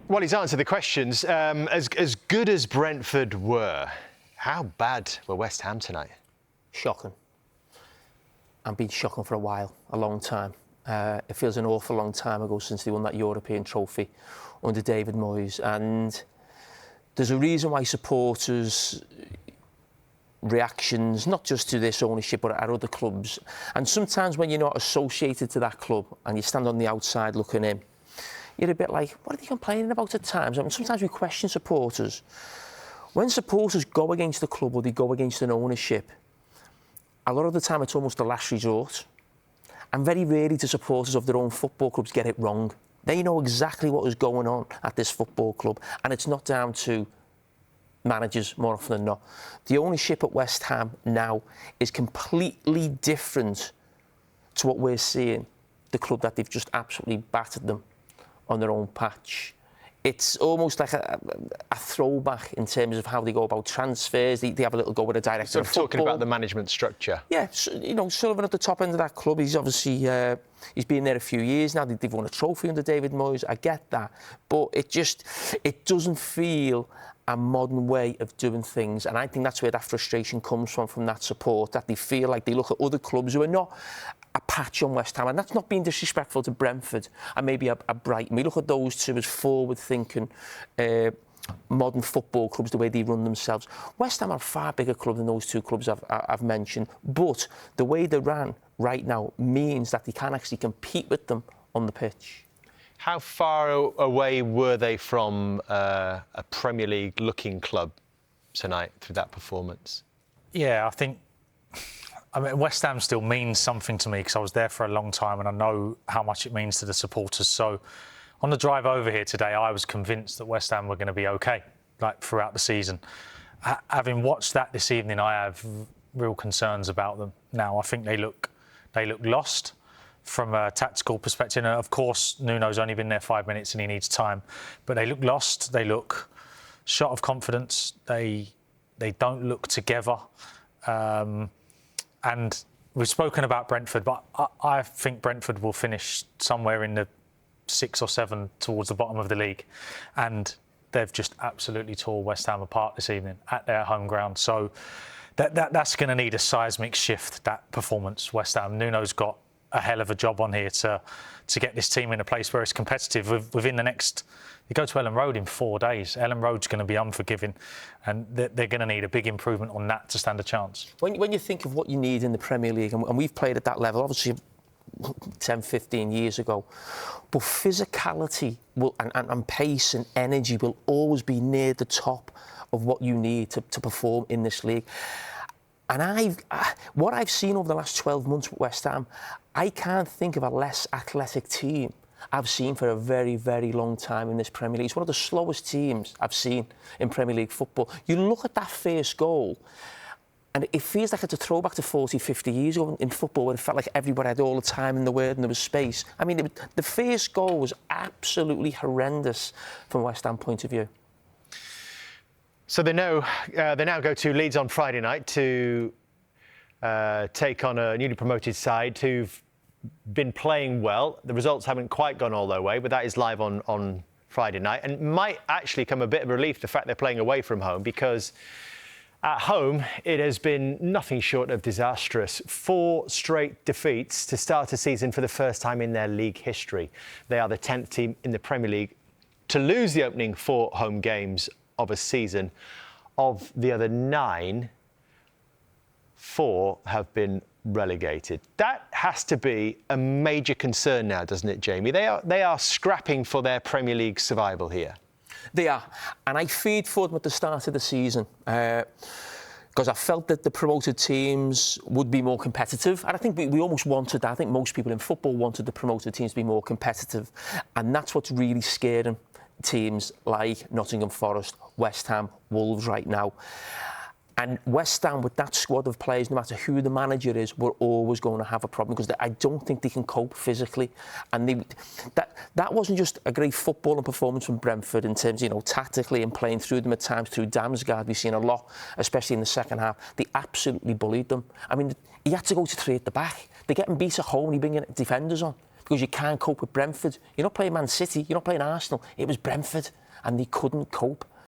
Well, he's answered the questions. As good as Brentford were, how bad were West Ham tonight? Shocking. And been shocking for a while, a long time. It feels an awful long time ago since they won that European trophy under David Moyes. And there's a reason why supporters' reactions, not just to this ownership, but at other clubs. And sometimes when you're not associated to that club and you stand on the outside looking in, you're a bit like, what are they complaining about at times? I mean, sometimes we question supporters. When supporters go against the club or they go against an ownership, a lot of the time it's almost the last resort. And very rarely do supporters of their own football clubs get it wrong. They know exactly what is going on at this football club, and it's not down to managers more often than not. The ownership at West Ham now is completely different to what we're seeing, the club that they've just absolutely battered them on their own patch. It's almost like a throwback in terms of how they go about transfers. They have a little go with a director of football. Talking about the management structure. Yeah, so, you know, Sullivan at the top end of that club, he's obviously, he's been there a few years now. They've won a trophy under David Moyes, I get that. But it doesn't feel a modern way of doing things. And I think that's where that frustration comes from that support, that they feel like they look at other clubs who are not a patch on West Ham, and that's not being disrespectful to Brentford and maybe a Brighton. We look at those two as forward-thinking modern football clubs, the way they run themselves. West Ham are a far bigger club than those two clubs I've mentioned, but the way they ran right now means that they can actually compete with them on the pitch. How far away were they from a Premier League-looking club tonight through that performance? Yeah, I mean, West Ham still means something to me because I was there for a long time and I know how much it means to the supporters. So on the drive over here today, I was convinced that West Ham were going to be OK, like, throughout the season. Having watched that this evening, I have real concerns about them now. I think they look lost from a tactical perspective. And of course, Nuno's only been there 5 minutes and he needs time. But they look lost. They look shot of confidence. They don't look together. And we've spoken about Brentford, but I think Brentford will finish somewhere in the 6 or 7 towards the bottom of the league. And they've just absolutely tore West Ham apart this evening at their home ground. So that's going to need a seismic shift, that performance, West Ham. Nuno's got a hell of a job on here to get this team in a place where it's competitive within the next... You go to Ellen Road in 4 days. Ellen Road's going to be unforgiving, and they're going to need a big improvement on that to stand a chance. When you think of what you need in the Premier League, and we've played at that level, obviously 10, 15 years ago, but physicality and pace and energy will always be near the top of what you need to perform in this league. And what I've seen over the last 12 months with West Ham, I can't think of a less athletic team I've seen for a very, very long time in this Premier League. It's one of the slowest teams I've seen in Premier League football. You look at that first goal, and it feels like it's a throwback to 40, 50 years ago in football, where it felt like everybody had all the time in the world and there was space. I mean, the first goal was absolutely horrendous from a West Ham point of view. So they now go to Leeds on Friday night to take on a newly promoted side who've been playing well. The results haven't quite gone all their way, but that is live on Friday night, and might actually come a bit of relief, the fact they're playing away from home, because at home it has been nothing short of disastrous. 4 straight defeats to start a season for the first time in their league history. They are the 10th team in the Premier League to lose the opening 4 home games of a season. Of the other 9, 4 have been relegated. That has to be a major concern now, doesn't it, Jamie? They are scrapping for their Premier League survival here. They are, and I feared for them at the start of the season because I felt that the promoted teams would be more competitive, and I think we almost wanted that. I think most people in football wanted the promoted teams to be more competitive, and that's what's really scaring teams like Nottingham Forest, West Ham, Wolves right now. And West Ham, with that squad of players, no matter who the manager is, we're always going to have a problem because I don't think they can cope physically. And that wasn't just a great footballing performance from Brentford in terms, you know, tactically and playing through them at times through Damsgaard. We've seen a lot, especially in the second half. They absolutely bullied them. I mean, he had to go to 3 at the back. They're getting beat at home and he bringing defenders on. because you can't cope with Brentford. You're not playing Man City, you're not playing Arsenal. It was Brentford, and they couldn't cope.